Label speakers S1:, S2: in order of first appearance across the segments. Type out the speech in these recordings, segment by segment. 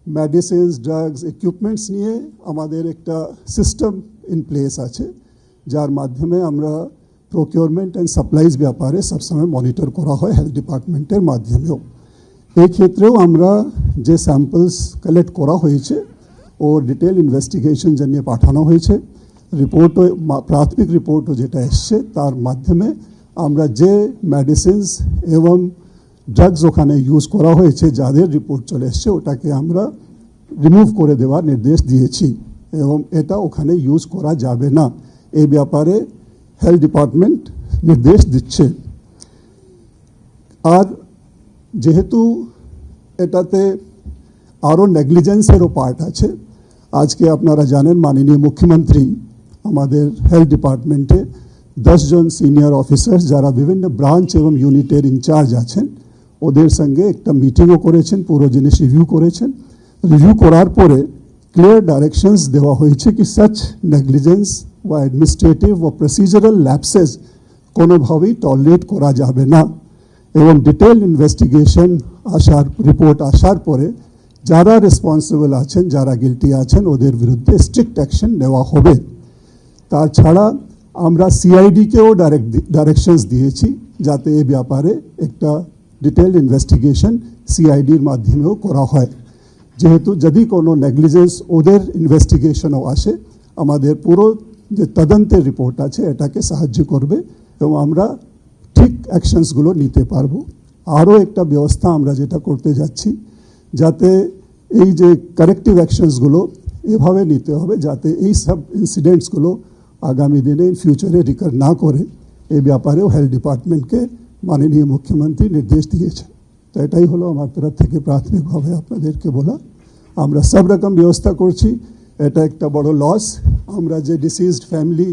S1: Medicines drugs equipments নিয়ে আমাদের একটা সিস্টেম ইন প্লেস আছে, যার মাধ্যমে আমরা প্রকিউরমেন্ট অ্যান্ড সাপ্লাইজ ব্যাপারে সবসময় মনিটর করা হয় হেলথ ডিপার্টমেন্টের মাধ্যমেও। এই ক্ষেত্রেও আমরা যে স্যাম্পলস কালেক্ট করা হয়েছে ও ডিটেল ইনভেস্টিগেশন জানিয়ে পাঠানো হয়েছে, রিপোর্টও প্রাথমিক রিপোর্টও যেটা এসছে তার মাধ্যমে আমরা যে মেডিসিনস এবং ড্রাগস ওখানে ইউজ করা হয়েছে যাদের রিপোর্ট চলে এসছে ওটাকে আমরা রিমুভ করে দেওয়ার নির্দেশ দিয়েছি এবং এটা ওখানে ইউজ করা যাবে না, এই ব্যাপারে হেলথ ডিপার্টমেন্ট নির্দেশ দিচ্ছে। আর যেহেতু এটাতে আরও নেগলিজেন্সেরও পার্ট আছে, আজকে আপনারা জানেন মাননীয় মুখ্যমন্ত্রী আমাদের হেলথ ডিপার্টমেন্টে 10 জন সিনিয়র অফিসার্স যারা বিভিন্ন ব্রাঞ্চ এবং ইউনিটের ইনচার্জ আছেন ওদের সঙ্গে একটা মিটিংও করেছেন, পুরো জিনিস রিভিউ করেছেন। রিভিউ করার পরে ক্লিয়ার ডাইরেকশনস দেওয়া হয়েছে কি সাচ নেগলিজেন্স বা অ্যাডমিনিস্ট্রেটিভ বা প্রসিজারাল ল্যাপসেস কোনোভাবেই টলারেট করা যাবে না এবং ডিটেল ইনভেস্টিগেশন রিপোর্ট আসার পরে যারা রেসপন্সিবল আছেন, যারা গিল্টি আছেন ওদের বিরুদ্ধে স্ট্রিক্ট অ্যাকশন নেওয়া হবে। তাছাড়া আমরা সিআইডিকেও ডাইরেকশনস দিয়েছি যাতে এই ব্যাপারে একটা ডিটেল ইনভেস্টিগেশন সিআইডির মাধ্যমেও করা হয়, যেহেতু যদি কোনো নেগলিজেন্স ওদের ইনভেস্টিগেশনও আসে আমাদের পুরো যে তদন্তের রিপোর্ট আছে এটাকে সাহায্য করবে এবং আমরা ঠিক অ্যাকশনসগুলো নিতে পারবো। আরও একটা ব্যবস্থা আমরা যেটা করতে যাচ্ছি যাতে এই যে কারেক্টিভ অ্যাকশনসগুলো এভাবে নিতে হবে যাতে এই সব ইনসিডেন্টসগুলো আগামী দিনে ফিউচারে রিকার না করে, এই ব্যাপারেও হেলথ ডিপার্টমেন্টকে মাননীয় মুখ্যমন্ত্রী নির্দেশ দিয়েছেন। তো এটাই হলো আমার তরফ থেকে প্রাথমিকভাবে আপনাদেরকে বলা। আমরা সব রকম ব্যবস্থা করছি, এটা একটা বড় লস। আমরা যে ডিসিজড ফ্যামিলি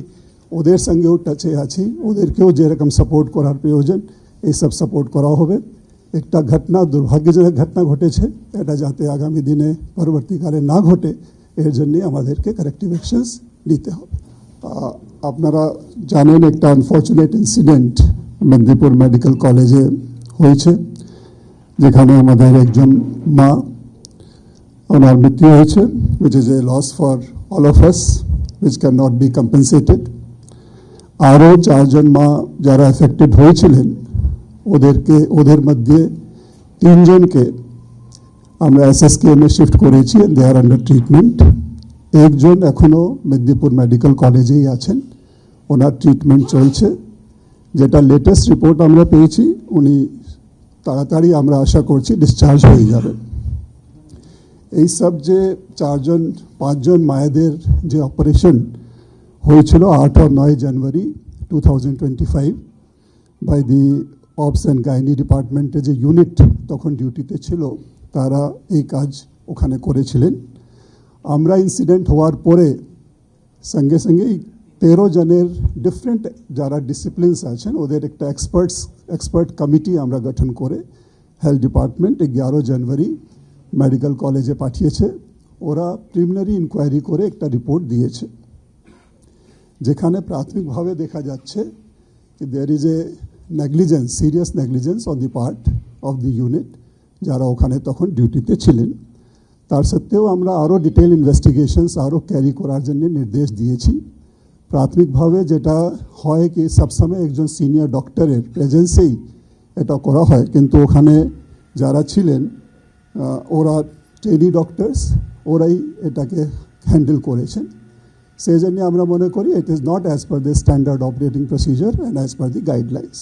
S1: ওদের সঙ্গেও টাচে আছি, ওদেরকেও যেরকম সাপোর্ট করার প্রয়োজন এই সব সাপোর্ট করা হবে। একটা ঘটনা দুর্ভাগ্যজনক ঘটনা ঘটেছে, এটা যাতে আগামী দিনে পরবর্তীকালে না ঘটে এর জন্যে আমাদেরকে কারেক্টিভ অ্যাকশনস নিতে হবে। আপনারা জানেন একটা আনফর্চুনেট ইনসিডেন্ট মেদিনীপুর মেডিকেল কলেজে হয়েছে, যেখানে আমাদের একজন মা ওনার মৃত্যু হয়েছে, which is a loss for all of us, which cannot be compensated. আরও 4 জন মা যারা এফেক্টেড হয়েছিলেন ওদের মধ্যে 3 জনকে আমরা এসএসকেএমে শিফট করেছি, দে আর আন্ডার ট্রিটমেন্ট। একজন এখনও মেদিনীপুর মেডিকেল কলেজেই আছেন, ওনার ট্রিটমেন্ট চলছে। যেটা লেটেস্ট রিপোর্ট আমরা পেয়েছি উনি তাড়াতাড়ি আমরা আশা করছি ডিসচার্জ হয়ে যাবেন। এই সব যে 5 জন মায়েদের যে অপারেশন হয়েছিল 8 আর 9 জানুয়ারি 2025 by the obs and gynae ডিপার্টমেন্টে যে ইউনিট তখন ডিউটিতে ছিল তারা এই কাজ ওখানে করেছিলেন। আমরা ইনসিডেন্ট হওয়ার পরে সঙ্গে সঙ্গেই 13 জনের ডিফারেন্ট যারা ডিসিপ্লিনস আছেন ওদের একটা এক্সপার্ট কমিটি আমরা গঠন করে হেলথ ডিপার্টমেন্ট 11 জানুয়ারি মেডিকেল কলেজে পাঠিয়েছে। ওরা প্রিলিমিনারি ইনকোয়ারি করে একটা রিপোর্ট দিয়েছে, যেখানে প্রাথমিকভাবে দেখা যাচ্ছে কি there is a negligence, serious negligence on the part of the unit যারা ওখানে তখন ডিউটিতে ছিলেন। তার সত্ত্বেও আমরা আরও ডিটেল ইনভেস্টিগেশনস আরও ক্যারি করার জন্য নির্দেশ দিয়েছি। প্রাথমিকভাবে যেটা হয় কি সবসময় একজন সিনিয়র ডক্টরের প্রেজেন্সেই এটা করা হয়, কিন্তু ওখানে যারা ছিলেন ওরা ট্রেনি ডক্টরস ওরাই এটাকে হ্যান্ডেল করেছেন। সেই জন্য আমরা মনে করি it is not as per the standard operating procedure and as per the guidelines.